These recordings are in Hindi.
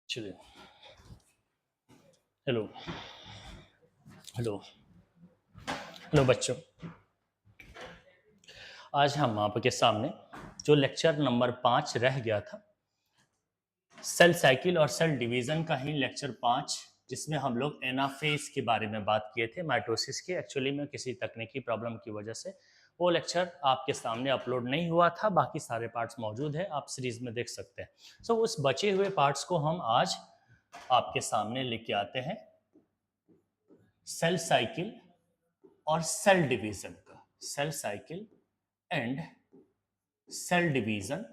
चलिए। हेलो। हेलो। हेलो बच्चों। आज हम आपके सामने जो लेक्चर नंबर 5 रह गया था, सेल साइकिल और सेल डिवीजन का ही लेक्चर 5, जिसमें हम लोग एनाफेज के बारे में बात किए थे, माइटोसिस के। एक्चुअली में किसी तकनीकी प्रॉब्लम की वजह से वो लेक्चर आपके सामने अपलोड नहीं हुआ था। बाकी सारे पार्ट्स मौजूद है, आप सीरीज में देख सकते हैं। सो उस बचे हुए पार्ट्स को हम आज आपके सामने लेके आते हैं, सेल साइकिल और सेल डिवीजन का। Cell cycle and cell division,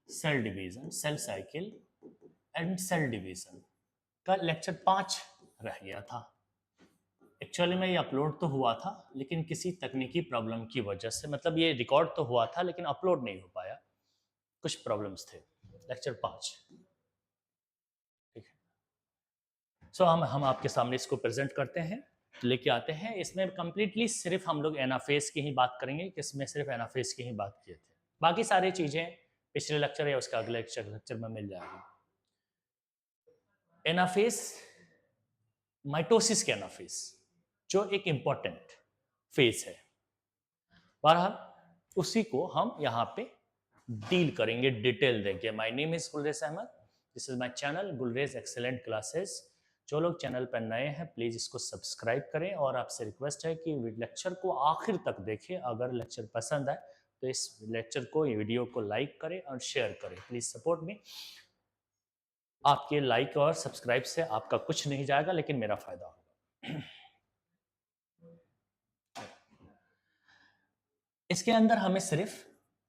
cell division, cell cycle and cell division का लेक्चर 5 रह गया था। एक्चुअली में ये अपलोड तो हुआ था, लेकिन किसी तकनीकी प्रॉब्लम की वजह से, मतलब ये रिकॉर्ड तो हुआ था लेकिन अपलोड नहीं हो पाया, कुछ प्रॉब्लम्स थे। लेक्चर 5, ठीक है। सो हम आपके सामने इसको प्रेजेंट करते हैं, लेके आते हैं। इसमें कंप्लीटली सिर्फ हम लोग एनाफेज की ही बात करेंगे, कि इसमें सिर्फ एनाफेज की ही बात किए थे। बाकी सारी चीजें पिछले लेक्चर या उसके अगले लेक्चर में मिल जाएगी। एनाफेज, माइटोसिस के एनाफेज, जो एक इंपॉर्टेंट फेज है। बहरहाल उसी को हम यहाँ पे डील करेंगे, डिटेल देंगे। My name is Gulrez Ahmed, this is my channel Gulrez excellent classes. जो लोग चैनल पर नए हैं प्लीज इसको सब्सक्राइब करें, और आपसे रिक्वेस्ट है कि लेक्चर को आखिर तक देखें। अगर लेक्चर पसंद आए तो इस लेक्चर को, वीडियो को लाइक करें और शेयर करें। Please support me. आपके लाइक और सब्सक्राइब से आपका कुछ नहीं जाएगा, लेकिन मेरा फायदा होगा। इसके अंदर हमें सिर्फ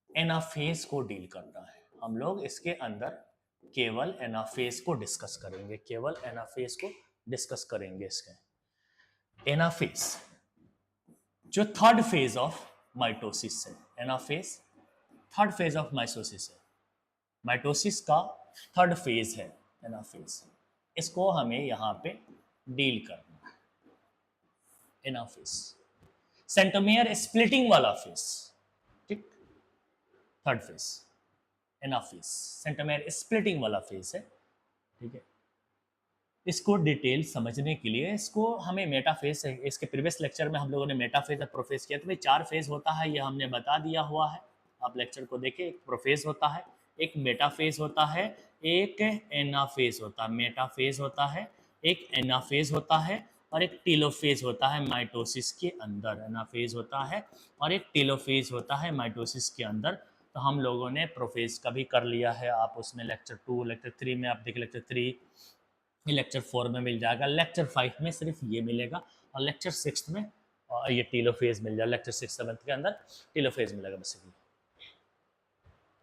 एनाफेज को डील करना है। हम लोग इसके अंदर केवल एनाफेज को डिस्कस करेंगे, केवल एनाफेज को डिस्कस करेंगे। इसके एनाफेज जो थर्ड फेज ऑफ माइटोसिस है, anaphase third phase of mitosis है, माइटोसिस का थर्ड फेज है एनाफेज। इसको हमें यहां पे डील करना है। एनाफेज सेंट्रोमियर स्प्लिटिंग वाला फेज, ठीक, third phase anaphase centromere splitting वाला फेज है, ठीक है। इसको डिटेल समझने के लिए इसको हमें मेटाफेज, इसके प्रीवियस लेक्चर में हम लोगों ने मेटाफेज और प्रोफेज किया। तो भाई 4 फेज होता है, ये हमने बता दिया हुआ है। आप लेक्चर को देखिए, एक प्रोफेज होता है, एक मेटाफेज होता है, एक एनाफेज होता है, मेटाफेज होता है, एक एनाफेज होता है, और एक टेलोफेज होता है माइटोसिस के अंदर। एनाफेज होता है और एक टेलोफेज होता है माइटोसिस के अंदर। तो हम लोगों ने प्रोफेज का भी कर लिया है, आप उसमें लेक्चर 2, लेक्चर 3 में आप देखिए, लेक्चर 3 लेक्चर 4 में मिल जाएगा, लेक्चर 5 में सिर्फ ये मिलेगा, और लेक्चर 6 में ये टेलोफेज मिल जाएगा। लेक्चर 6 7 के अंदर टेलोफेज मिलेगा बेसिकली,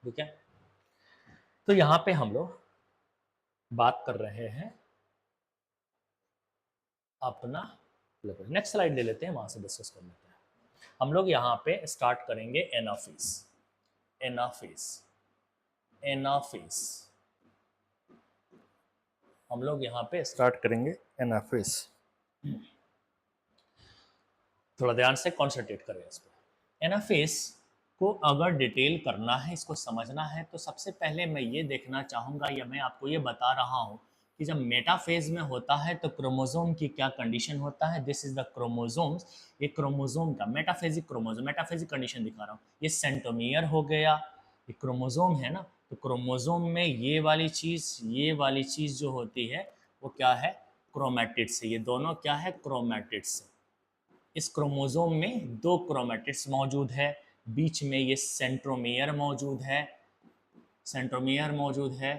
ठीक है। तो यहाँ पे हम लोग बात कर रहे हैं अपना, नेक्स्ट स्लाइड ले लेते हैं, वहां से डिस्कस कर लेते हैं। हम लोग यहाँ पे स्टार्ट करेंगे एनाफेज, एनाफेज, एनाफेज। हम लोग यहाँ पे स्टार्ट करेंगे एनाफेज। थोड़ा ध्यान से कॉन्सेंट्रेट करें इस पर। एनाफेज को अगर डिटेल करना है, इसको समझना है, तो सबसे पहले मैं ये देखना चाहूँगा, या मैं आपको ये बता रहा हूँ कि जब मेटाफेज में होता है तो क्रोमोसोम की क्या कंडीशन होता है। दिस इज द क्रोमोसोम्स, ये क्रोमोसोम का मेटाफेजिक क्रोमोसोम, मेटाफेजिक कंडीशन दिखा रहा हूँ। ये सेंट्रोमियर हो गया, ये क्रोमोसोम है ना। तो क्रोमोसोम में ये वाली चीज़, ये वाली चीज़ जो होती है वो क्या है, क्रोमैटिड्स। ये दोनों क्या है, क्रोमैटिड्स। इस क्रोमोसोम में 2 क्रोमैटिड्स मौजूद है, बीच में ये सेंट्रोमियर मौजूद है, सेंट्रोमियर मौजूद है।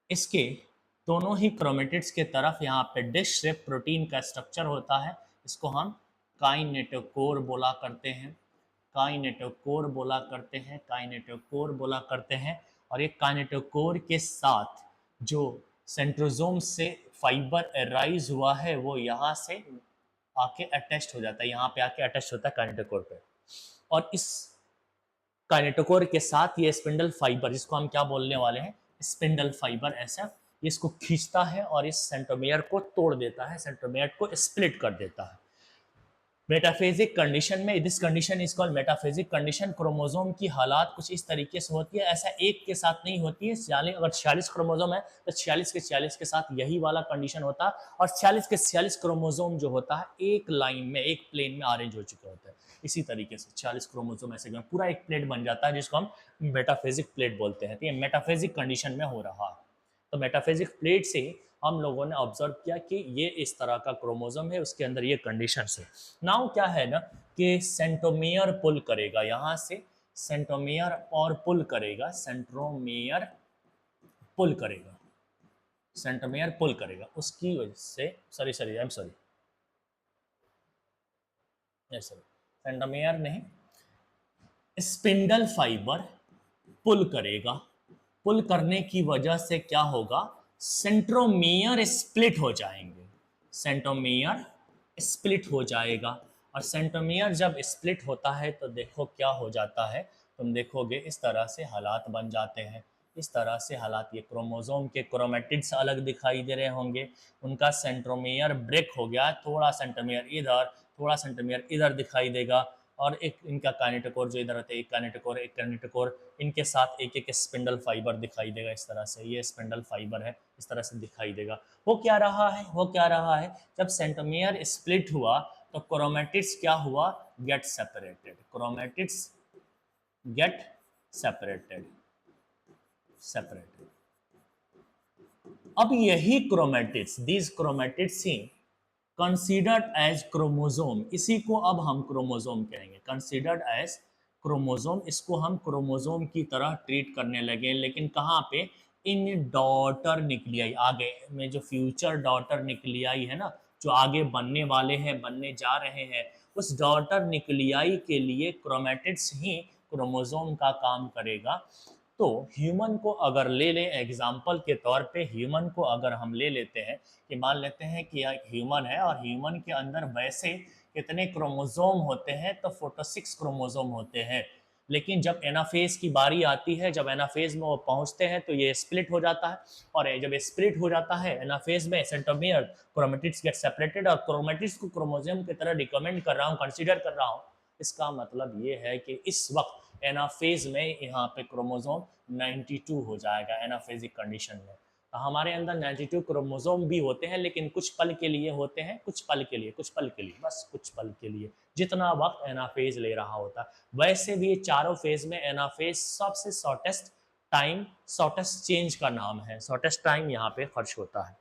इसके दोनों ही क्रोमैटिड्स के तरफ यहाँ पे डिश शेप प्रोटीन का स्ट्रक्चर होता है। इसको हम काइनेटोकोर बोला करते हैं, काइनेटोकोर बोला करते हैं, काइनेटोकोर बोला करते हैं। और ये काइनेटोकोर के साथ जो सेंट्रोसोम से फाइबर अराइज हुआ है, वो यहाँ से आके अटैच हो जाता है, यहाँ पे आके अटैच होता है काइनेटोकोर पे। और इस काइनेटोकोर के साथ ये स्पिंडल फाइबर, जिसको हम क्या बोलने वाले हैं, स्पिंडल फाइबर ऐसा, इसको खींचता है और इस सेंट्रोमियर को तोड़ देता है, सेंट्रोमियर को स्प्लिट कर देता है। मेटाफेजिक कंडीशन में, this condition is called metaphasic condition, chromosome की हालात कुछ इस तरीके से होती है, ऐसा एक के साथ नहीं होती है। अगर 46 क्रोमोसोम है तो 46 के 46 के साथ यही वाला कंडीशन होता है, और 46 के 46 क्रोमोसोम जो होता है एक लाइन में, एक प्लेन में अरेंज हो चुके होते हैं। इसी तरीके से 40 क्रोमोसोम ऐसे पूरा एक प्लेट बन जाता है, जिसको हम मेटाफेजिक प्लेट बोलते हैं। तो ये मेटाफेजिक कंडीशन में हो रहा है। तो मेटाफेजिक प्लेट से हम लोगों ने ऑब्जर्व किया कि ये इस तरह का क्रोमोसोम है, उसके अंदर ये कंडीशन है। नाउ क्या है ना कि सेंट्रोमियर पुल करेगा यहाँ से, सेंट्रोमियर और पुल करेगा, सेंट्रोमियर पुल करेगा, सेंट्रोमियर पुल करेगा, उसकी वजह से, sorry sorry I am sorry, yes sorry, centromere नहीं, स्पिंडल फाइबर पुल करेगा। पुल करने की वजह से क्या होगा, सेंट्रोमियर स्प्लिट हो जाएंगे, सेंट्रोमियर स्प्लिट हो जाएगा। और सेंट्रोमियर जब स्प्लिट होता है तो देखो क्या हो जाता है, तुम देखोगे इस तरह से हालात बन जाते हैं, इस तरह से हालात। ये क्रोमोसोम के क्रोमेटिड्स अलग दिखाई दे रहे होंगे, उनका सेंट्रोमियर ब्रेक हो गया, थोड़ा सेंट्रोमियर इधर, थोड़ा सेंट्रोमियर इधर दिखाई देगा, और एक इनका काइनेटोकोर जो इधर होता है, एक काइनेटोकोर, एक काइनेटोकोर, इनके साथ एक एक स्पिंडल फाइबर दिखाई देगा इस तरह से, ये स्पिंडल फाइबर है, इस तरह से दिखाई देगा। वो क्या रहा है, वो क्या रहा है, जब सेंट्रोमियर स्प्लिट हुआ तो क्रोमेटिड्स क्या हुआ, get separated, chromatids get separated, separated. अब यही क्रोमेटिड्स, दीज क्रोमेटिड्स ही कंसीडर्ड एज क्रोमोसोम, इसी को अब हम क्रोमोसोम कहेंगे, कंसीडर्ड एज क्रोमोसोम, इसको हम क्रोमोसोम की तरह ट्रीट करने लगे। लेकिन कहाँ पे, इन डॉटर न्यूक्लियाई, आगे में जो फ्यूचर डॉटर न्यूक्लियाई है ना, जो आगे बनने वाले हैं, बनने जा रहे हैं, उस डॉटर न्यूक्लियाई के लिए क्रोमेटिड्स ही क्रोमोसोम का काम करेगा। तो ह्यूमन को अगर ले लें एग्जाम्पल के तौर पे, ह्यूमन को अगर हम ले लेते हैं कि मान लेते हैं कि एक ह्यूमन है, और ह्यूमन के अंदर वैसे कितने क्रोमोसोम होते हैं, तो 46 क्रोमोसोम होते हैं। लेकिन जब एनाफेज की बारी आती है, जब एनाफेज में वो पहुंचते हैं तो ये स्प्लिट हो जाता है, और जब स्प्लिट हो जाता है एनाफेज में, सेंट्रोमियर क्रोमेटिड्स गेट सेपरेटेड, और क्रोमेटिड्स को क्रोमोसोम की तरह रिकमेंड कर रहा हूँ, कंसीडर कर रहा हूँ। इसका मतलब ये है कि इस वक्त एनाफेज में यहाँ पे क्रोमोसोम 92 हो जाएगा एनाफेजिक कंडीशन में। तो हमारे अंदर 92 क्रोमोसोम भी होते हैं, लेकिन कुछ पल के लिए होते हैं, कुछ पल के लिए, कुछ पल के लिए, बस कुछ पल के लिए, जितना वक्त एनाफेज ले रहा होता है। वैसे भी चारों फेज में एनाफेज सबसे शॉर्टेस्ट टाइम, शॉर्टेस्ट चेंज का नाम है, शॉर्टेस्ट टाइम यहाँ पे खर्च होता है।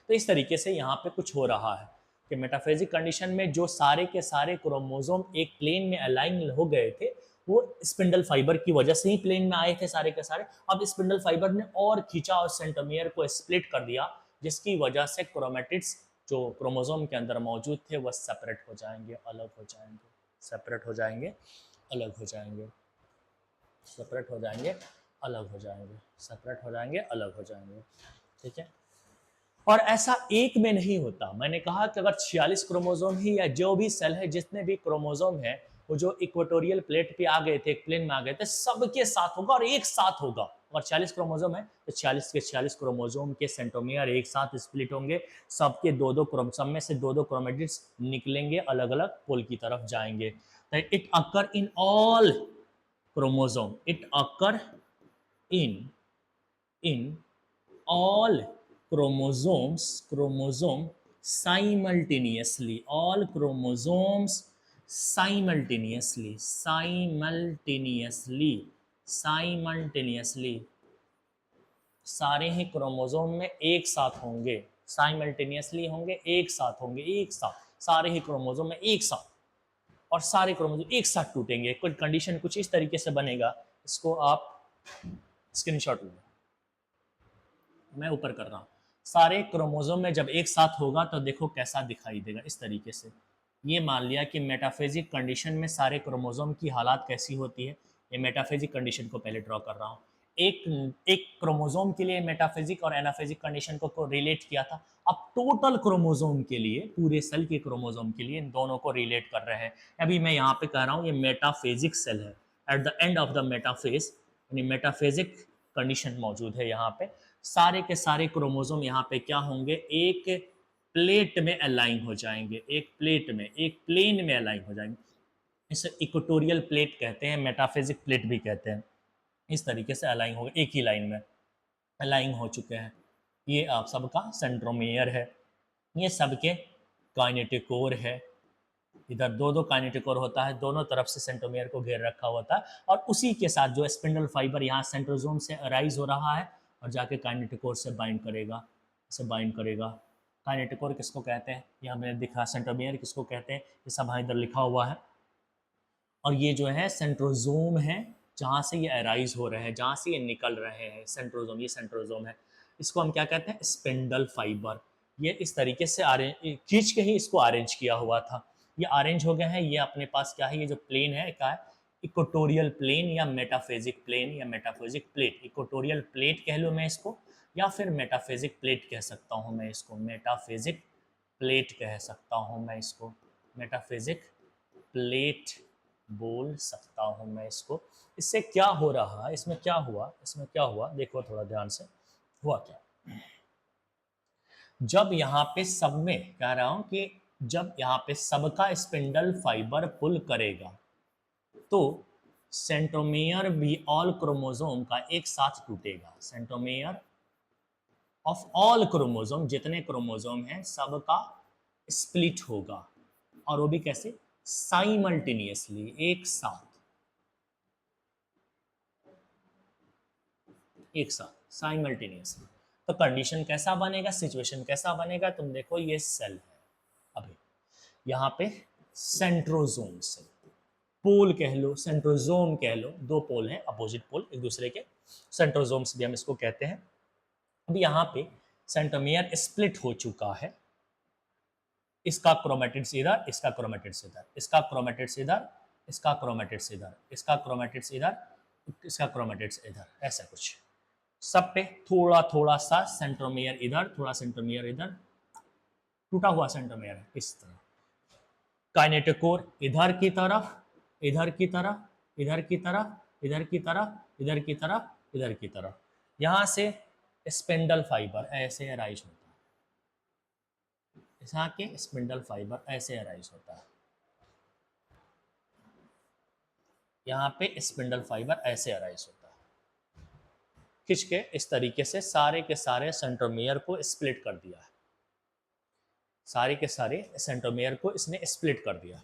तो इस तरीके से यहाँ पे कुछ हो रहा है कि मेटाफेजिक कंडीशन में जो सारे के सारे क्रोमोसोम एक प्लेन में अलाइन हो गए थे, वो स्पिंडल फाइबर की वजह से ही प्लेन में आए थे सारे के सारे। अब स्पिंडल फाइबर ने और खींचा और सेंट्रोमियर को स्प्लिट कर दिया, जिसकी वजह से क्रोमेटिड्स जो क्रोमोसोम के अंदर मौजूद थे वह सेपरेट हो जाएंगे, अलग हो जाएंगे, सेपरेट हो जाएंगे, अलग हो जाएंगे, सेपरेट हो जाएंगे, अलग हो जाएंगे, सेपरेट हो जाएंगे, अलग हो जाएंगे। ठीक है। और ऐसा एक में नहीं होता, मैंने कहा कि अगर 46 क्रोमोसोम ही, या जो भी सेल है, जितने भी क्रोमोसोम है, वो जो इक्वेटोरियल प्लेट पे आ गए थे, एक प्लेन में आ गए थे, सबके साथ होगा और एक साथ होगा। अगर 40 क्रोमोसोम है तो 40 के 40 क्रोमोसोम के सेंट्रोमियर एक साथ स्प्लिट होंगे, सबके दो दो क्रोमोसोम में से दो दो क्रोमेटिड्स निकलेंगे, अलग अलग पोल की तरफ जाएंगे। It occur in all chromosome, it occur in in all chromosome simultaneously, all chromosomes simultaneously, सारे ही क्रोमोसोम में एक साथ होंगे, साइमल्टेनियसली होंगे, एक साथ होंगे, एक साथ सारे ही क्रोमोसोम में एक साथ, और सारे क्रोमोसोम एक साथ टूटेंगे। कुछ कंडीशन कुछ इस तरीके से बनेगा, इसको आप स्क्रीनशॉट लो, मैं ऊपर कर रहा हूँ। सारे क्रोमोसोम में जब एक साथ होगा तो देखो कैसा दिखाई देगा, इस तरीके से। ये मान लिया कि मेटाफेजिक कंडीशन में सारे क्रोमोसोम की हालात कैसी होती है, ये मेटाफेजिक कंडीशन को पहले ड्रॉ कर रहा हूँ। एक एक क्रोमोसोम के लिए मेटाफेजिक और एनाफेजिक कंडीशन को रिलेट किया था। अब टोटल क्रोमोसोम के लिए, पूरे सेल के क्रोमोसोम के लिए इन दोनों को रिलेट कर रहे हैं। अभी मैं यहाँ पे कह रहा हूँ ये मेटाफेजिक सेल है, at the end of the metaphase यानी मेटाफेजिक कंडीशन मौजूद है यहाँ पे। सारे के सारे क्रोमोसोम यहाँ पे क्या होंगे, एक प्लेट में अलाइन हो जाएंगे, एक प्लेट में, एक प्लेन में अलाइन हो जाएंगे। इसे इक्वेटोरियल प्लेट कहते हैं, मेटाफिजिक प्लेट भी कहते हैं। इस तरीके से अलाइन हो गए, एक ही लाइन में अलाइन हो चुके हैं। ये आप सबका सेंट्रोमियर है, ये सबके काइनेटिक है। इधर दो दो काइनेटिक होता है, दोनों तरफ से सेंट्रोमियर को घेर रखा होता है, और उसी के साथ जो स्पिंडल फाइबर यहाँ सेंट्रोजोम से अराइज हो रहा है और जाके काइनेटिक से बाइंड करेगा, इसे बाइंड करेगा। काइनेटिक किसको कहते हैं, ये हमें दिखा, सेंट्रोमियर किसको कहते हैं, ये सब यहाँ इधर लिखा हुआ है। और ये जो है सेंट्रोजोम है, जहाँ से ये अराइज हो रहे हैं, जहाँ से ये निकल रहे हैं, सेंट्रोजोम, ये सेंट्रोजोम है। इसको हम क्या कहते हैं, स्पिंडल फाइबर। ये इस तरीके से खींच के ही इसको अरेंज किया हुआ था। ये अरेंज हो गए हैं। ये अपने पास क्या है, ये जो प्लेन है क्या है, इक्वेटोरियल प्लेन या मेटाफिजिक प्लेन या मेटाफिजिक प्लेट। इक्वेटोरियल प्लेट कह लो मैं इसको, या फिर मेटाफिजिक प्लेट कह सकता हूँ मैं इसको, मेटाफिजिक प्लेट कह सकता हूँ मैं इसको, मेटाफिजिक प्लेट बोल सकता हूँ मैं इसको। इससे क्या हो रहा है, इसमें क्या हुआ, इसमें क्या हुआ, देखो थोड़ा ध्यान से। हुआ क्या, जब यहाँ पे सब में कह रहा हूं कि जब यहाँ पे सबका स्पिंडल फाइबर पुल करेगा तो सेंट्रोमियर भी ऑल क्रोमोसोम का एक साथ टूटेगा। सेंट्रोमियर ऑफ ऑल क्रोमोसोम, जितने क्रोमोसोम हैं सबका स्प्लिट होगा, और वो भी कैसे, साइमल्टेनियसली, एक साथ, एक साथ साइमल्टेनियसली। तो कंडीशन कैसा बनेगा, सिचुएशन कैसा बनेगा, तुम देखो ये सेल है, अभी यहाँ पे सेंट्रोजोम से, पोल कह लो, सेंट्रोजोम कह लो, दो पोल हैं अपोजिट पोल एक दूसरे के, सेंट्रोजोम्स भी हम इसको कहते हैं। अब यहाँ पे सेंट्रोमियर स्प्लिट हो चुका है, इसका क्रोमेटिड्स इधर, इसका क्रोमेटिड्स इधर, इसका क्रोमेटिड्स इधर, इसका क्रोमेटिड्स इधर, इसका क्रोमेटिड्स इधर, इसका क्रोमेटिड्स इधर, ऐसा कुछ सब पे थोड़ा थोड़ा सा सेंट्रोमियर इधर, थोड़ा सेंट्रोमियर इधर, टूटा हुआ सेंट्रोमियर है इस तरह। काइनेटिकोर इधर की तरफ, इधर की तरफ, इधर की तरफ, इधर की तरफ, इधर की तरफ, इधर की तरफ। यहां से स्पिंडल फाइबर ऐसे अराइज होता है, यहाँ के स्पिंडल फाइबर ऐसे अराइज होता है, यहाँ पे स्पिंडल फाइबर ऐसे अराइज होता है। खिंच के इस तरीके से सारे के सारे सेंट्रोमियर को स्प्लिट कर दिया है, सारे के सारे सेंट्रोमियर को इसने स्प्लिट कर दिया।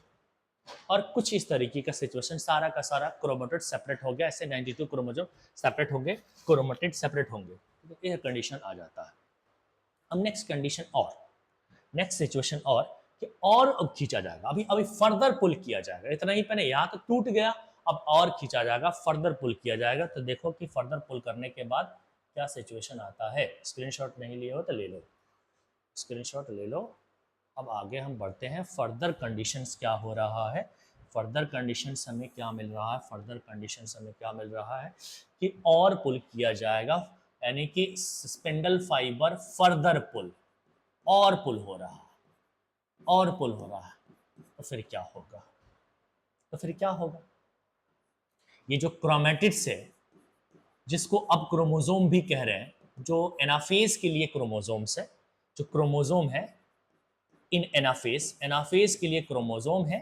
और कुछ इस तरीके का सिचुएशन, सारा का सारा क्रोमेटिड सेपरेट हो गया, ऐसे 92 क्रोमोसोम सेपरेट होंगे, क्रोमेटिड सेपरेट होंगे, तो यह कंडीशन आ जाता है। अब नेक्स्ट कंडीशन और नेक्स्ट सिचुएशन और कि और खींचा जाएगा, अभी अभी फर्दर पुल किया जाएगा, इतना ही पहले यहाँ तो टूट गया, अब और खींचा जाएगा, फर्दर पुल किया जाएगा। तो देखो कि फर्दर पुल करने के बाद क्या सिचुएशन आता है। स्क्रीनशॉट नहीं लिए हो तो ले लो, स्क्रीनशॉट ले लो। अब आगे हम बढ़ते हैं, फर्दर कंडीशंस क्या हो रहा है, फर्दर कंडीशंस हमें क्या मिल रहा है, फर्दर कंडीशंस हमें क्या मिल रहा है कि और पुल किया जाएगा, यानी कि स्पिंडल फाइबर फर्दर पुल, और पुल हो रहा है, और पुल हो रहा है। तो फिर क्या होगा, तो फिर क्या होगा, ये जो क्रोमेटिड्स है, जिसको अब क्रोमोसोम भी कह रहे हैं, जो एनाफेज के लिए क्रोमोसोम्स है, जो क्रोमोसोम है इन एनाफेज, एनाफेज के लिए क्रोमोसोम है,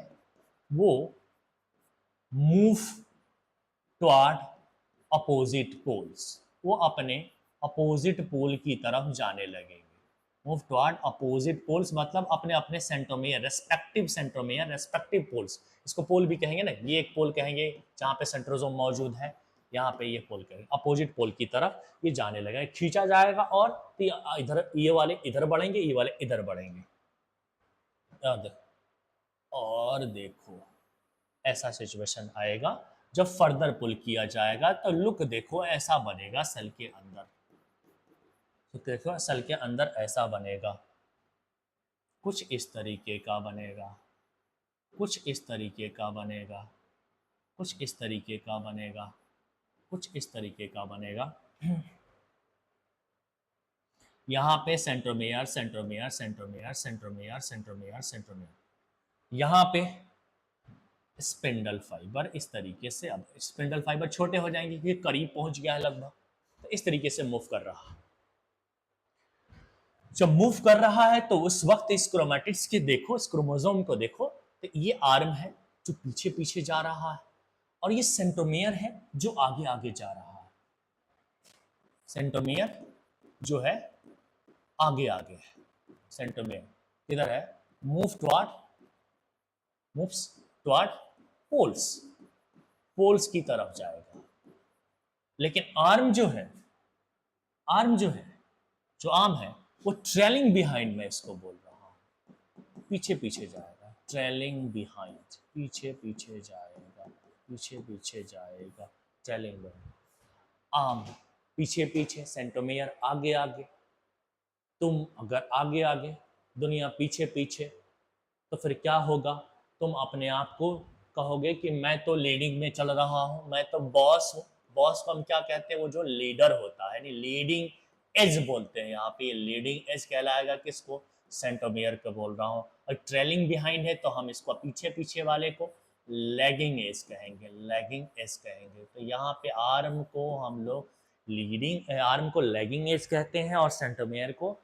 वो मूव टुवर्ड अपोजिट पोल्स, वो अपने अपोजिट पोल की तरफ जाने लगेंगे। मूव टुवर्ड अपोजिट पोल्स मतलब अपने अपने सेंट्रोमियर, रेस्पेक्टिव पोल्स, इसको पोल भी कहेंगे ना, ये एक पोल कहेंगे जहाँ पे सेंट्रोजोम मौजूद है, यहाँ पे ये पोल कहेंगे, अपोजिट पोल की तरफ ये जाने लगेगा, खींचा जाएगा, और इधर ये वाले इधर बढ़ेंगे, ये वाले इधर बढ़ेंगे। और देखो ऐसा सिचुएशन आएगा जब फर्दर पुल किया जाएगा, तो लुक देखो ऐसा बनेगा सेल के अंदर, तो देखो सेल के अंदर ऐसा बनेगा, कुछ इस तरीके का बनेगा, कुछ इस तरीके का बनेगा, कुछ इस तरीके का बनेगा, कुछ इस तरीके का बनेगा। यहाँ पे centromere, centromere, centromere, centromere, centromere, centromere, यहाँ पे स्पिंडल फाइबर इस तरीके से, अब स्पिंडल फाइबर छोटे हो जाएंगे क्योंकि करीब पहुंच गया है लगभग, तो इस तरीके से मूव कर रहा है। जब मूव कर रहा है तो उस वक्त इस क्रोमैटिड्स के देखो, इस क्रोमोसोम को देखो, तो ये आर्म है जो पीछे पीछे जा रहा है, और ये सेंट्रोमियर है जो आगे आगे जा रहा है। सेंट्रोमियर जो है आगे आगे है, सेंट्रोमियर किधर है, मूव्स टुवर्ड पोल्स, पोल्स की तरफ जाएगा। लेकिन आर्म जो है, जो आर्म है, वो ट्रेलिंग बिहाइंड में इसको बोल रहा हूं, पीछे पीछे जाएगा, ट्रेलिंग बिहाइंड, पीछे पीछे जाएगा, पीछे पीछे जाएगा, ट्रेलिंग बिहाइंड। आर्म पीछे पीछे, सेंट्रोमियर आगे आगे। तुम अगर आगे आगे, दुनिया पीछे पीछे, तो फिर क्या होगा, तुम अपने आप को कहोगे कि मैं तो लीडिंग में चल रहा हूं, मैं तो बॉस हूं। बॉस को हम क्या कहते हैं, वो जो लीडर होता है, लीडिंग एज बोलते हैं यहाँ पे। लीडिंग एज कहलाएगा किसको, सेंट्रोमियर को बोल रहा हूँ। और ट्रेलिंग बिहाइंड है तो हम इसको पीछे पीछे वाले को लैगिंग एज कहेंगे, लैगिंग एज कहेंगे। तो यहाँ पे आर्म को हम लोग आर्म को लैगिंग एज कहते हैं और सेंट्रोमियर को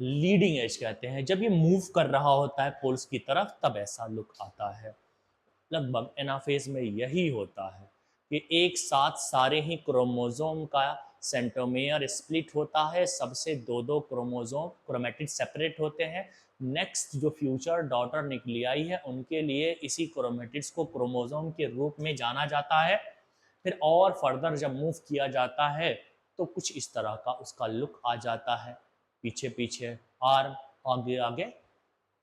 लीडिंग एज कहते हैं। जब ये मूव कर रहा होता है पोल्स की तरफ, तब ऐसा लुक आता है। लगभग एनाफेज में यही होता है कि एक साथ सारे ही क्रोमोसोम का सेंट्रोमियर स्प्लिट होता है, सबसे दो दो क्रोमोसोम क्रोमैटिड सेपरेट होते हैं। नेक्स्ट जो फ्यूचर डॉटर न्यूक्लियाई है, उनके लिए इसी क्रोमैटिड्स को क्रोमोसोम के रूप में जाना जाता है। फिर और फर्दर जब मूव किया जाता है तो कुछ इस तरह का उसका लुक आ जाता है, पीछे पीछे आर्म, आगे आगे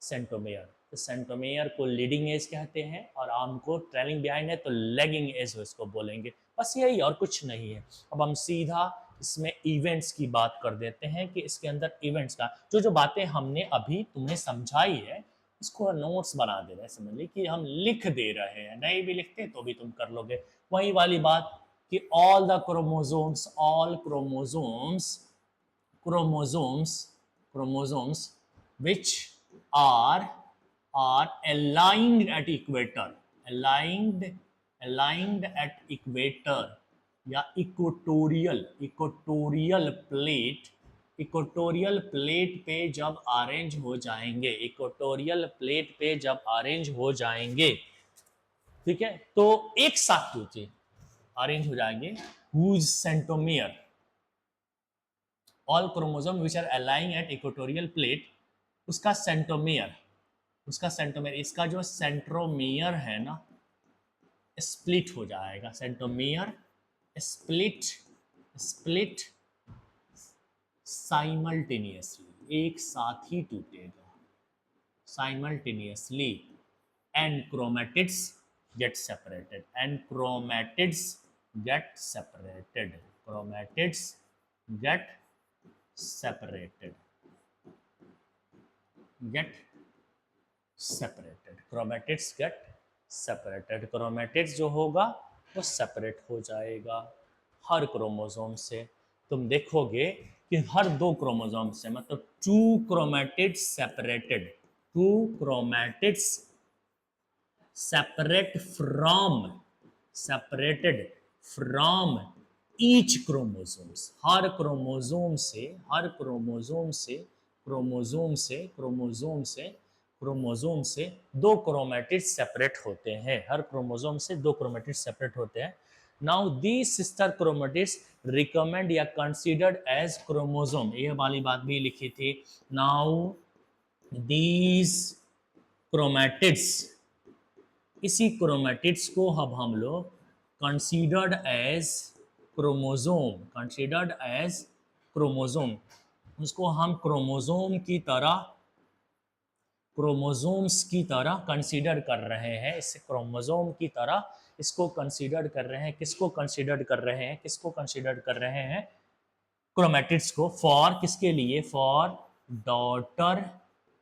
सेंट्रोमियर। तो सेंट्रोमियर को लीडिंग एज कहते हैं और आर्म को ट्रेलिंग बिहाइंड है तो लेगिंग एज इसको बोलेंगे। बस यही, और कुछ नहीं है। अब हम सीधा इसमें इवेंट्स की बात कर देते हैं कि इसके अंदर इवेंट्स का जो जो बातें हमने अभी तुम्हें समझाई है, इसको नोट्स बना दे रहे हैं। समझ ली कि हम लिख दे रहे हैं, नहीं भी लिखते तो भी तुम कर लोगे। वही वाली बात कि all the chromosomes, all chromosomes which are aligned at equator, aligned at equator या इक्वेटोरियल प्लेट पे जब अरेंज हो जाएंगे, इक्वेटोरियल प्लेट पे जब अरेंज हो जाएंगे, ठीक है, तो एक साथ होते अरेंज हो जाएंगे। whose centromere, all chromosome which are aligning at equatorial plate, उसका सेंट्रोमियर, इसका जो सेंट्रोमियर है ना, स्प्लिट हो जाएगा। सेंट्रोमियर स्प्लिट साइमल्टेनियसली, एक साथ ही टूटेगा, simultaneously. And chromatids get separated, get separated, chromatids जो होगा वो सेपरेट हो जाएगा हर क्रोमोसोम से। तुम देखोगे कि हर दो क्रोमोसोम से, मतलब two chromatids separated from each chromosomes, हर क्रोमोसोम से दो क्रोमैटिड सेपरेट होते हैं, हर क्रोमोसोम से दो क्रोमैटिड सेपरेट होते हैं। Now these sister chromatids recommend या कंसीडर्ड एज क्रोमोसोम, ये वाली बात भी लिखी थी। नाउ दीज क्रोमैटिड्स, इसी क्रोमैटिड्स को अब हम लोग कंसीडर्ड एज क्रोमोसोम, उसको हम क्रोमोसोम्स की तरह कंसीडर कर रहे हैं, इसे क्रोमोसोम की तरह इसको कंसीडर कर रहे हैं। किसको कंसीडर कर रहे हैं? क्रोमैटिड्स को। फॉर किसके लिए? For daughter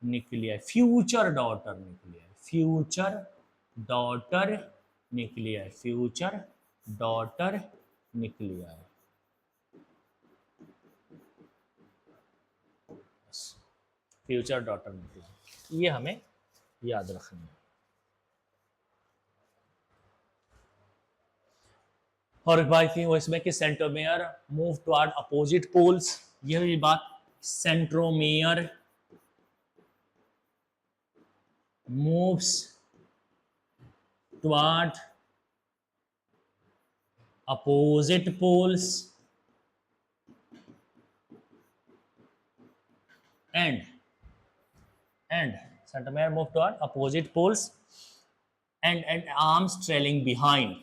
nuclei, future daughter nuclei. Future daughter nuclei, ये हमें याद रखना है। और बात थी वो इसमें कि centromere move toward opposite poles, यही बात centromere moves toward opposite poles and centromere move toward opposite poles and arms trailing behind.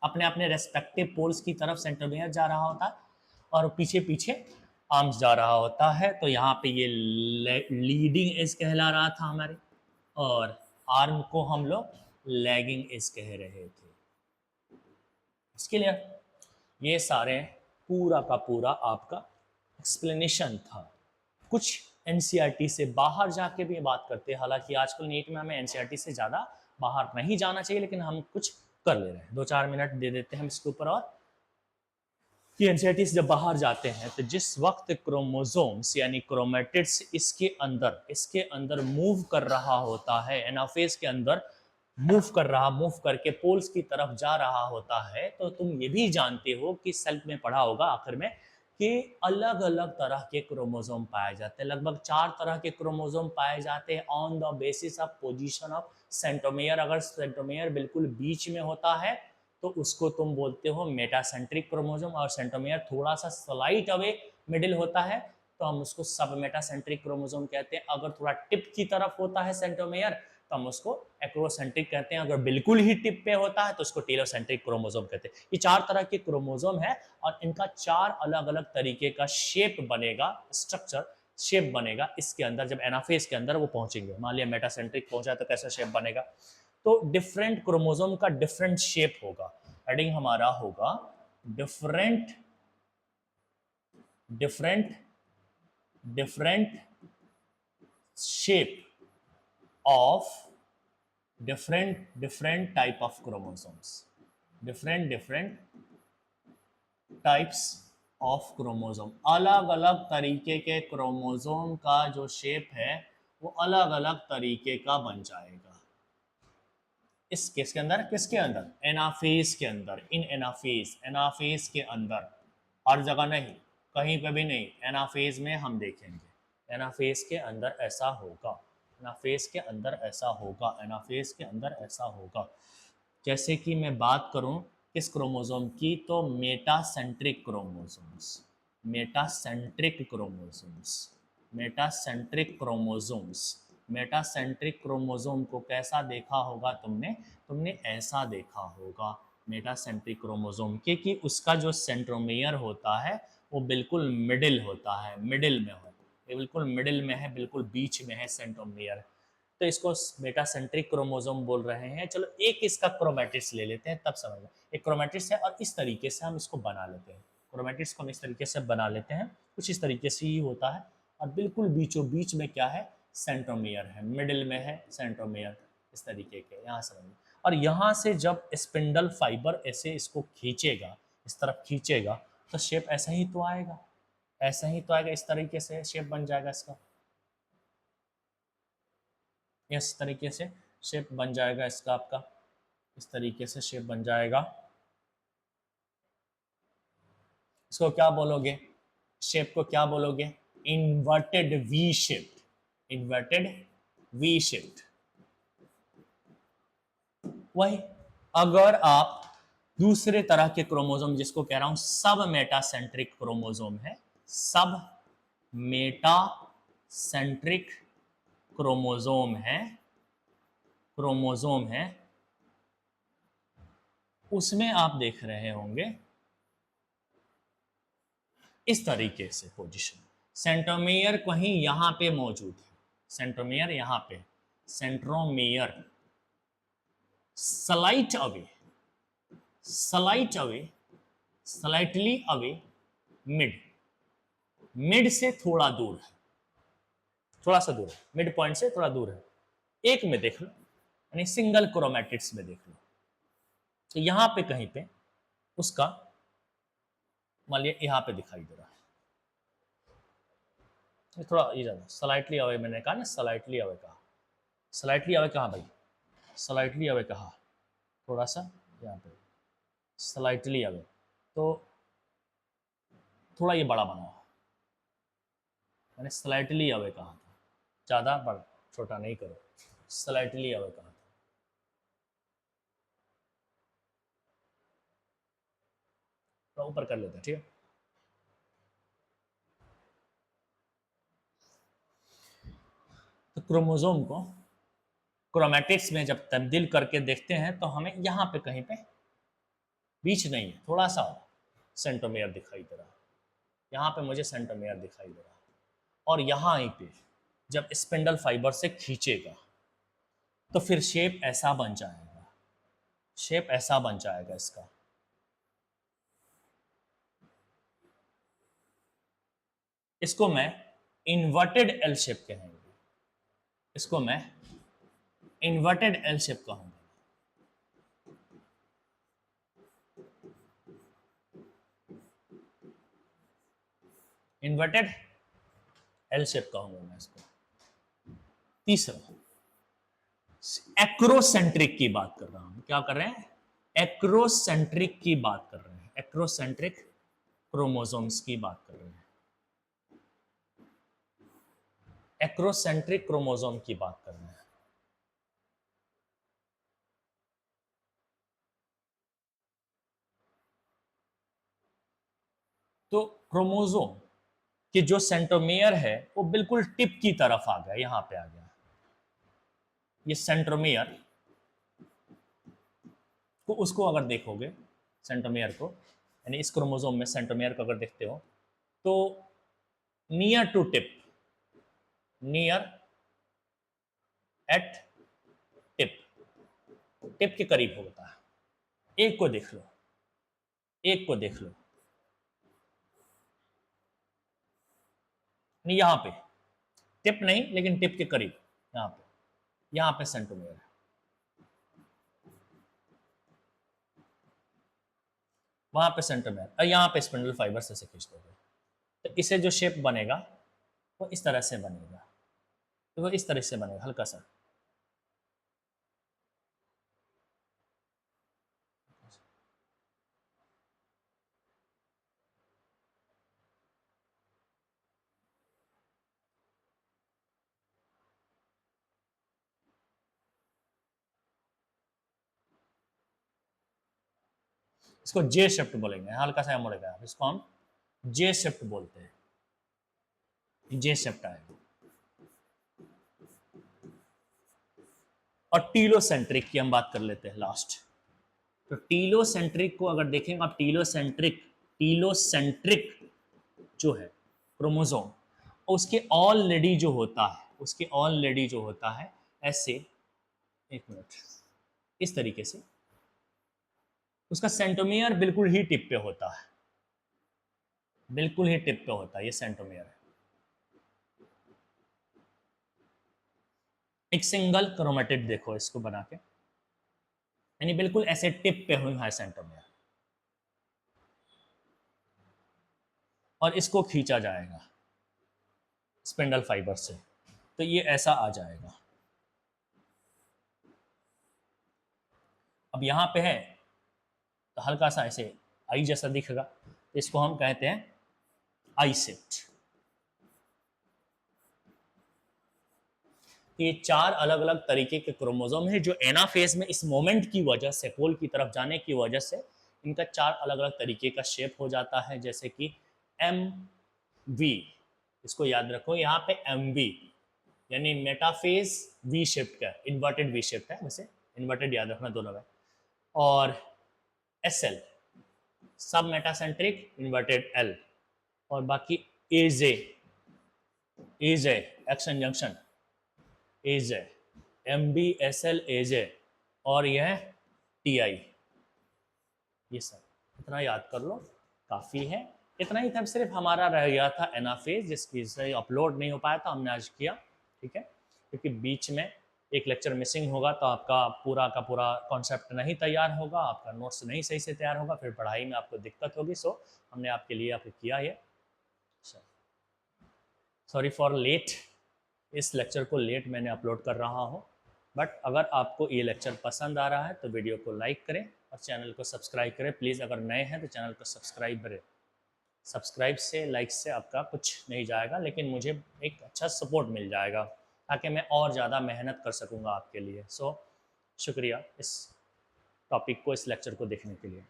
अपने अपने रेस्पेक्टिव पोल्स की तरफ सेंट्रोमियर जा रहा होता है और पीछे पीछे आर्म्स जा रहा होता है। तो यहाँ पे ये लीडिंग एज कहला रहा था हमारे, और आर्म को हम लोग लैगिंग एज कह रहे थे। इसके लिए ये सारे पूरा का पूरा आपका एक्सप्लेनेशन था। कुछ एनसीईआरटी से बाहर जाके भी बात करते हैं, हालांकि आजकल नीट में हमें एनसीईआरटी से ज़्यादा बाहर नहीं जाना चाहिए, लेकिन हम कुछ कर ले रहे हैं। 2-4 मिनट दे देते हैं हम इसके ऊपर। और कि एनसीईआरटी से जब बाहर जाते हैं तो जिस वक्त क्रोमोसोम्स यानी क्रोमेटिड्स इसके अंदर मूव कर रहा होता है, एनाफेज के अंदर मूव करके पोल्स की तरफ जा रहा होता है, तो तुम ये भी जानते हो कि सेल्फ में पढ़ा होगा आखिर में कि अलग अलग तरह के क्रोमोसोम पाए जाते हैं। लगभग 4 तरह के क्रोमोसोम पाए जाते हैं on the basis of position of centromere. अगर सेंट्रोमियर बिल्कुल बीच में होता है तो उसको तुम बोलते हो मेटासेंट्रिक क्रोमोसोम, और सेंट्रोमियर थोड़ा सा स्लाइट अवे मिडिल होता है तो हम उसको सब मेटासेंट्रिक क्रोमोसोम कहते हैं। अगर थोड़ा टिप की तरफ होता है सेंट्रोमियर तो हम उसको एक्रोसेंट्रिक कहते हैं। अगर बिल्कुल ही टिप पे होता है तो उसको टेलोसेंट्रिक क्रोमोसोम कहते हैं। ये 4 तरह के क्रोमोसोम है और इनका 4 अलग अलग तरीके का शेप बनेगा, स्ट्रक्चर शेप बनेगा इसके अंदर। जब एनाफेज के अंदर वो पहुंचेंगे, मान लिया मेटासेंट्रिक पहुंचा तो कैसा शेप बनेगा, तो डिफरेंट क्रोमोसोम का डिफरेंट शेप होगा। हेडिंग हमारा होगा different different different shape of different type of chromosomes, different types of chromosome। अलग अलग तरीके के क्रोमोसोम का जो शेप है वो अलग अलग तरीके का बन जाएगा। इस किसके अंदर, किसके अंदर, एनाफेज के अंदर। इन एनाफेज के अंदर, हर जगह नहीं, कहीं पे भी नहीं, एनाफेज में हम देखेंगे। एनाफेज के अंदर ऐसा होगा, एनाफेज के अंदर ऐसा होगा, एनाफेज के अंदर ऐसा होगा। जैसे कि मैं बात करूं किस क्रोमोसोम की, तो metacentric chromosomes, metacentric chromosomes, metacentric chromosomes. Metacentric chromosome को कैसा देखा होगा तुमने ऐसा देखा होगा मेटासेंट्रिक क्रोमोसोम के, कि उसका जो सेंट्रोमियर होता है वो बिल्कुल मिडिल होता है, मिडिल में हो, बिल्कुल मिडिल में है, बिल्कुल बीच में है सेंट्रोमियर। तो इसको मेटासेंट्रिक क्रोमोसोम बोल रहे हैं। चलो एक इसका क्रोमेटिड्स ले लेते हैं तब समझ में। एक क्रोमेटिड्स है और इस तरीके से हम इसको बना लेते हैं। क्रोमेटिड्स को हम इस तरीके से बना लेते हैं, कुछ इस तरीके से ही होता है। और बिल्कुल बीचों बीच में क्या है, सेंट्रोमियर है, मिडिल में है सेंट्रोमियर, इस तरीके के, यहाँ समझ। और यहाँ से जब स्पिंडल फाइबर ऐसे इसको खींचेगा, इस तरफ खींचेगा, तो शेप ऐसा ही तो आएगा, ऐसा ही तो आएगा, इस तरीके से शेप बन जाएगा इसका, इस तरीके से शेप बन जाएगा इसका, आपका इस तरीके से शेप बन जाएगा। इसको क्या बोलोगे, शेप को क्या बोलोगे, inverted V shape, inverted V shape. वही अगर आप दूसरे तरह के क्रोमोसोम, जिसको कह रहा हूं सब मेटासेंट्रिक क्रोमोसोम है, सब मेटासेंट्रिक क्रोमोसोम है, उसमें आप देख रहे होंगे इस तरीके से पोजीशन, सेंट्रोमियर कहीं यहां पे मौजूद है, सेंट्रोमियर यहां पे, centromere slight away, slightly away, mid से थोड़ा दूर है, थोड़ा सा दूर है, मिड पॉइंट से थोड़ा दूर है। एक में देख लो, यानी सिंगल क्रोमेटिड्स में देख लो, तो यहां पे कहीं पे उसका मान लिया यहाँ पे दिखाई दे रहा है, थोड़ा ये ज्यादा स्लाइटली अवे, मैंने कहा ना स्लाइटली अवे कहा, स्लाइटली अवे कहा भाई, स्लाइटली अवे कहा, थोड़ा सा यहाँ पे स्लाइटली अवे, तो थोड़ा ये बड़ा बनाओ, मैंने स्लाइटली अवे कहा था, ज़्यादा बड़ा छोटा नहीं करो, स्लाइटली अवे कहा था। थोड़ा ऊपर कर लेते हैं, ठीक है। तो क्रोमोसोम को क्रोमैटिक्स में जब तब्दील करके देखते हैं तो हमें यहाँ पे कहीं पे बीच नहीं है, थोड़ा सा सेंट्रोमेयर दिखाई दे रहा है, यहाँ पे मुझे सेंट्रोमेयर दिखाई दे रहा है। और यहाँ पे जब स्पिंडल फाइबर से खींचेगा तो फिर शेप ऐसा बन जाएगा, शेप ऐसा बन जाएगा इसका। इसको मैं इन्वर्टेड एल शेप कहेंगे, इसको मैं इन्वर्टेड एल शेप कहूंगा। इन्वर्टेड एल शेप कहूंगा मैं इसको। तीसरा, एक्रोसेंट्रिक की बात कर रहा हूं, क्या कर रहे हैं, एक्रोसेंट्रिक की बात कर रहे हैं, एक्रोसेंट्रिक क्रोमोसोम्स की बात कर रहे हैं, एक्रोसेंट्रिक क्रोमोसोम की बात कर रहे हैं। तो क्रोमोसोम कि जो सेंट्रोमेयर है वो बिल्कुल टिप की तरफ आ गया, यहां पे आ गया। ये सेंट्रोमेयर को, उसको अगर देखोगे सेंट्रोमेयर को, यानी इस क्रोमोसोम में सेंट्रोमेयर को अगर देखते हो तो near to tip, near at tip, tip के करीब होता है। एक को देख लो, एक को देख लो, नहीं यहां पे टिप नहीं लेकिन टिप के करीब, यहां पे सेंट्रोमेयर है, वहां पे सेंट्रोमेयर और यहां पे स्पिंडल फाइबर से खींच दोगे तो इसे जो शेप बनेगा वो इस तरह से बनेगा, तो वो इस तरह से बनेगा हल्का सा। इसको जे शिफ्ट बोलेंगे, हल्का सा मुड़ेगा, इसको हम जे शिफ्ट बोलते हैं, जे शिफ्ट आएगा। और टीलोसेंट्रिक की हम बात कर लेते हैं लास्ट। तो टीलोसेंट्रिक को अगर देखेंगे आप, टीलोसेंट्रिक, टीलोसेंट्रिक जो है क्रोमोसोम, उसके ऑलरेडी जो होता है, उसके ऑलरेडी जो होता है ऐसे, एक मिनट, इस तरीके से उसका सेंट्रोमियर बिल्कुल ही टिप पे होता है, बिल्कुल ही टिप पे होता है, ये सेंट्रोमियर है। एक सिंगल क्रोमेटिड देखो इसको बना के, यानी बिल्कुल ऐसे टिप पे हुई है सेंट्रोमियर, और इसको खींचा जाएगा स्पिंडल फाइबर से तो ये ऐसा आ जाएगा। अब यहाँ पे है तो हल्का सा ऐसे आई जैसा दिखेगा, तो इसको हम कहते हैं आई सेट। ये चार अलग अलग तरीके के क्रोमोसोम है जो एनाफेज में इस मोमेंट की वजह से, पोल की तरफ जाने की वजह से इनका चार अलग अलग तरीके का शेप हो जाता है, जैसे कि एम वी, इसको याद रखो, यहाँ पे एम वी यानी मेटाफेज वी शेप्ड का, इन्वर्टेड वी शेप्ड है, वैसे इन्वर्टेड याद रखना दोनों में। और एस एल सब मेटासेंट्रिक इन्वर्टेड एल, और बाकी एजे, एजे एक्शन जंक्शन एजे, एम बी एस एल एजे, और यह टी आई, ये सब इतना याद कर लो काफ़ी है। इतना ही था, सिर्फ हमारा रह गया था एनाफेज जिसकी से अपलोड नहीं हो पाया था, हमने आज किया, ठीक है, क्योंकि बीच में एक लेक्चर मिसिंग होगा तो आपका पूरा का पूरा कॉन्सेप्ट नहीं तैयार होगा, आपका नोट्स नहीं सही से तैयार होगा, फिर पढ़ाई में आपको दिक्कत होगी। सो हमने आपके लिए आपको किया ये, सॉरी फॉर लेट, इस लेक्चर को लेट मैंने अपलोड कर रहा हूँ, बट अगर आपको ये लेक्चर पसंद आ रहा है तो वीडियो को लाइक करें, और चैनल को सब्सक्राइब करें प्लीज़। अगर नए हैं तो चैनल को सब्सक्राइब करें। सब्सक्राइब से, लाइक से आपका कुछ नहीं जाएगा, लेकिन मुझे एक अच्छा सपोर्ट मिल जाएगा ताकि मैं और ज़्यादा मेहनत कर सकूँगा आपके लिए। शुक्रिया इस टॉपिक को, इस लेक्चर को देखने के लिए।